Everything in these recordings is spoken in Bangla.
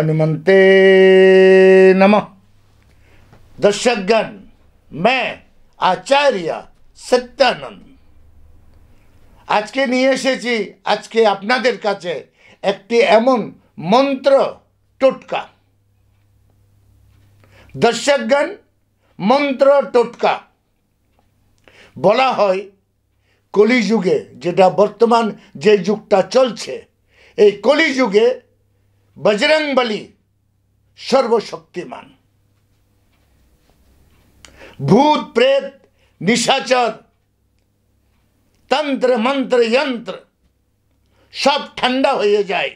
हनुमते नमः। दर्शकगण, मैं आचार्य सत्यानंद आज के নিয়ে এসেছি আজকে আপনাদের কাছে একটি এমন মন্ত্র টোটকা। দর্শকগণ, মন্ত্র টোটকা বলা হয় কলিযুগে, যেটা বর্তমান যে যুগটা চলছে, এই কলিযুগে বজরংবলী সর্বশক্তিমান। ভূত প্রেত নিশাচর তন্ত্র মন্ত্র যন্ত্র সব ঠান্ডা হয়ে যায়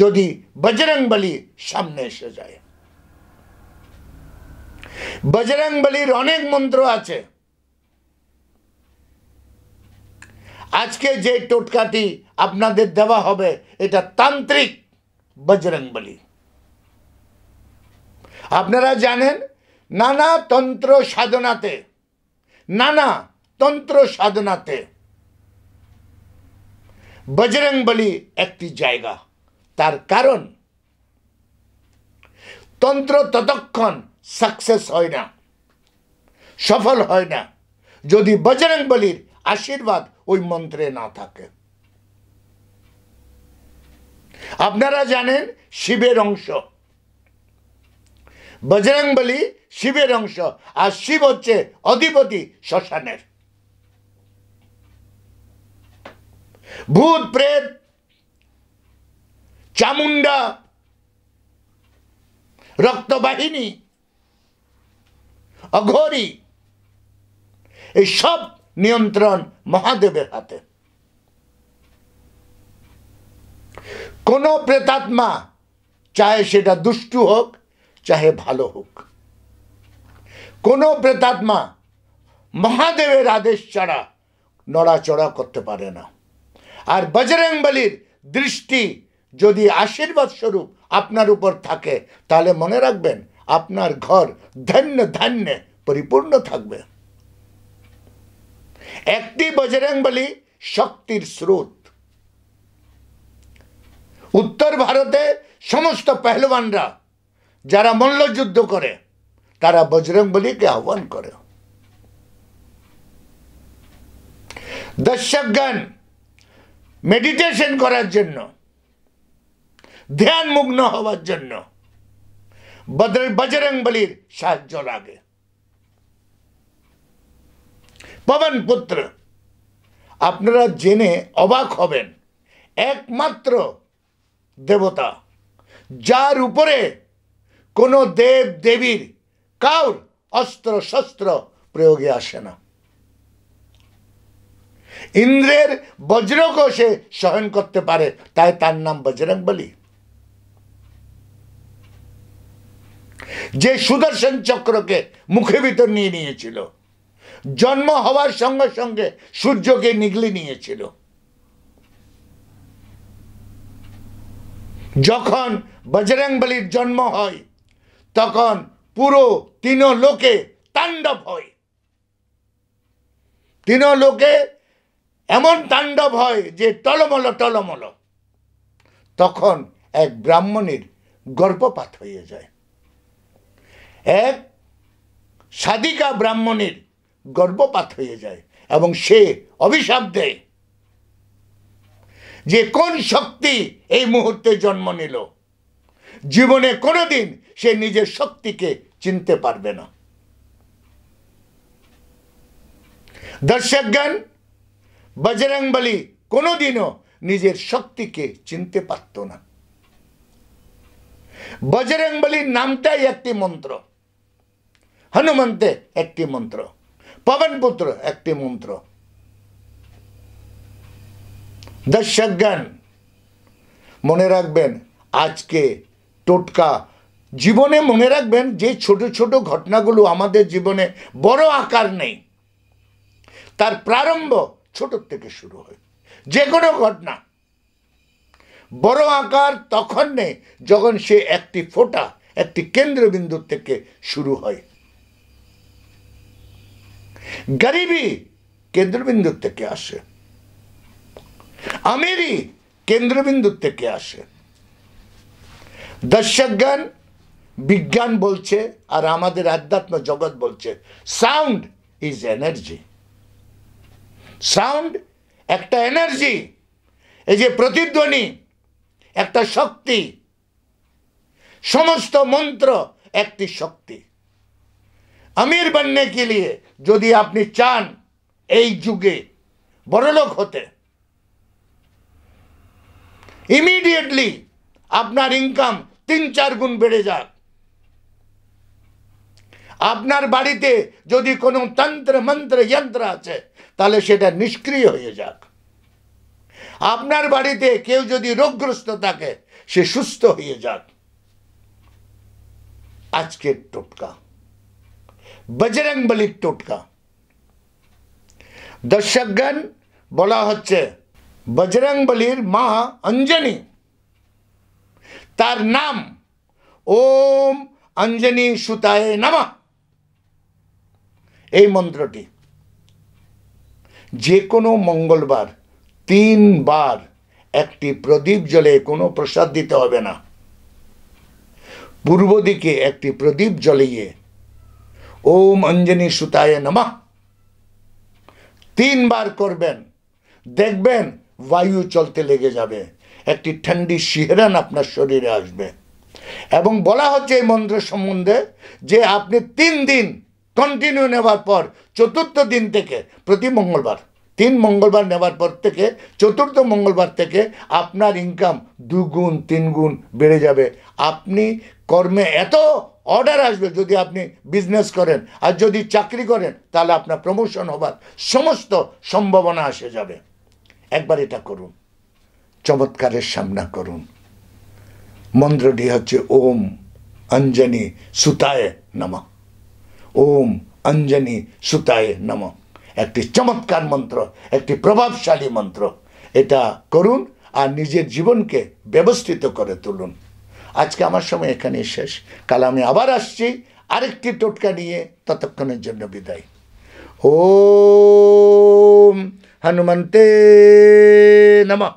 যদি বজরংবলী সামনে এসে যায়। বজরংবলীর অনেক মন্ত্র আছে। আজকে যে টোটকাটি আপনাদের দেওয়া হবে এটা তান্ত্রিক বজরংবলী। আপনারা জানেন নানা তন্ত্র সাধনাতে বজরংবলী একটি জায়গা। তার কারণ তন্ত্র ততক্ষণ সাকসেস হয় না, সফল হয় না যদি বজরংবলীর আশীর্বাদ ওই মন্ত্রে না থাকে। আপনারা জানেন শিবের অংশ, বজরংবলী শিবের অংশ, আর শিব হচ্ছে অধিপতি শ্মশানের। ভূত প্রেত চামুন্ডা রক্তবাহিনী অঘোরী এই সব নিয়ন্ত্রণ মহাদেবের হাতে। কোন প্রেতাত্মা, চাহে সেটা দুষ্টু হোক চাহে ভালো হোক, কোন প্রেতাত্মা মহাদেবের আদেশ ছাড়া নড়াচড়া করতে পারে না। আর বজরংবলীর দৃষ্টি যদি আশীর্বাদ স্বরূপ আপনার উপর থাকে তাহলে মনে রাখবেন আপনার ঘর ধন্য ধান্য পরিপূর্ণ থাকবে। একটি বজরংবলী শক্তির স্রোত। উত্তর ভারতে সমস্ত পেহলওয়ানরা যারা মল্লযুদ্ধ করে তারা বজরংবলীকে আহ্বান করে। দর্শকগণ, মেডিটেশন করার জন্য, ধ্যান মগ্ন হওয়ার জন্য বজরংবলীর সাহায্য লাগে। পবন পুত্র, আপনারা জেনে অবাক হবেন, একমাত্র দেবতা যার উপরে কোনো দেব দেবীর কাউর অস্ত্র শস্ত্র প্রয়োগে আসে না। ইন্দ্রের বজ্রকেও সে সহন করতে পারে, তাই তার নাম বজরংবলী। যে সুদর্শন চক্রকে মুখে ভিতর নিয়ে নিয়েছিল, জন্ম হওয়ার সঙ্গে সঙ্গে সূর্যকে নিগলে নিয়েছিল। যখন বজরংবলীর জন্ম হয় তখন পুরো তিন লোকে তাণ্ডব হয়। তিন লোকে এমন তাণ্ডব হয় যে টলমল টলমল। তখন এক ব্রাহ্মণীর গর্ভপাত হয়ে যায়। এক সাধিকা ব্রাহ্মণীর গর্ভপাত হয়ে যায় এবং সে অভিশাপ দেয় যে কোন শক্তি এই মুহূর্তে জন্ম নিল, জীবনে কোনোদিন সে নিজের শক্তিকে চিনতে পারবে না। দর্শকগণ, বজরংবলী কোনোদিনও নিজের শক্তিকে চিনতে পারত না। বজরংবলীর নামটাই একটি মন্ত্র, হনুমন্তে একটি মন্ত্র, পবনপুত্র একটি মন্ত্র। দর্শকগণ, মনে রাখবেন আজকে টোটকা জীবনে মনে রাখবেন যে ছোট ছোট ঘটনাগুলো আমাদের জীবনে বড় আকার নেই, তার প্রারম্ভ ছোট থেকে শুরু হয়। যে কোনো ঘটনা বড় আকার তখন নেই যখন সে একটি ফোঁটা, একটি কেন্দ্রবিন্দু থেকে শুরু হয়। গরিবী কেন্দ্রবিন্দু থেকে আসে, আমিরি কেন্দ্রবিন্দু থেকে আসে। দর্শকগণ, বিজ্ঞান বলছে আর আমাদের আধ্যাত্ম জগৎ বলছে সাউন্ড ইজ এনার্জি। সাউন্ড একটা এনার্জি। এই যে প্রতিধ্বনি একটা শক্তি, সমস্ত মন্ত্র একটি শক্তি। আমির बनने के लिए যদি আপনি চান এই যুগে বড়লোক হতে, ইমিডিয়েটলি আপনার ইনকাম 3-4 গুণ বেড়ে যাক। আপনার বাড়িতে যদি কোনো তন্ত্র মন্ত্র যন্ত্র আছে তাহলে সেটা নিষ্ক্রিয় হয়ে যাক। আপনার বাড়িতে কেউ যদি রোগগ্রস্ত থাকে সে সুস্থ হয়ে যাক। আজকের টোটকা বজরংবলীর টোটকা। দর্শকগণ, বলা হচ্ছে বজরংবলীর মা অঞ্জনী, তার নাম ওম অঞ্জনী সুতায় নমঃ। এই মন্ত্রটি যে কোনো মঙ্গলবার 3 বার একটি প্রদীপ জ্বলে, কোনো প্রসাদ দিতে হবে না, পূর্ব দিকে একটি প্রদীপ জ্বলিয়ে ওম অঞ্জনী সুতায় নমঃ 3 বার করবেন। দেখবেন বায়ু চলতে লেগে যাবে, একটি ঠান্ডি শিহরণ আপনার শরীরে আসবে। এবং বলা হচ্ছে এই মন্ত্র সম্বন্ধে যে আপনি 3 দিন কন্টিনিউ নেওয়ার পর চতুর্থ দিন থেকে, প্রতি মঙ্গলবার 3 মঙ্গলবার নেওয়ার পর থেকে চতুর্থ মঙ্গলবার থেকে আপনার ইনকাম 2 গুণ 3 গুণ বেড়ে যাবে। আপনি কর্মে এত অর্ডার আসবে, যদি আপনি বিজনেস করেন আর যদি চাকরি করেন তাহলে আপনার প্রমোশন হবার সমস্ত সম্ভাবনা এসে যাবে। একবার এটা করুন, চমৎকারের সামনা করুন। মন্ত্রটি হচ্ছে ওম অঞ্জনী সুতায় নমঃ। ওম অঞ্জনী সুতায় নমঃ। একটি চমৎকার মন্ত্র, একটি প্রভাবশালী মন্ত্র। এটা করুন আর নিজের জীবনকে ব্যবস্থিত করে তুলুন। আজকে আমার সময় এখানে শেষ। কাল আমি আবার আসছি আরেকটি টোটকা নিয়ে। ততক্ষণের জন্য বিদায়। ওম হনুমন্তে নমঃ।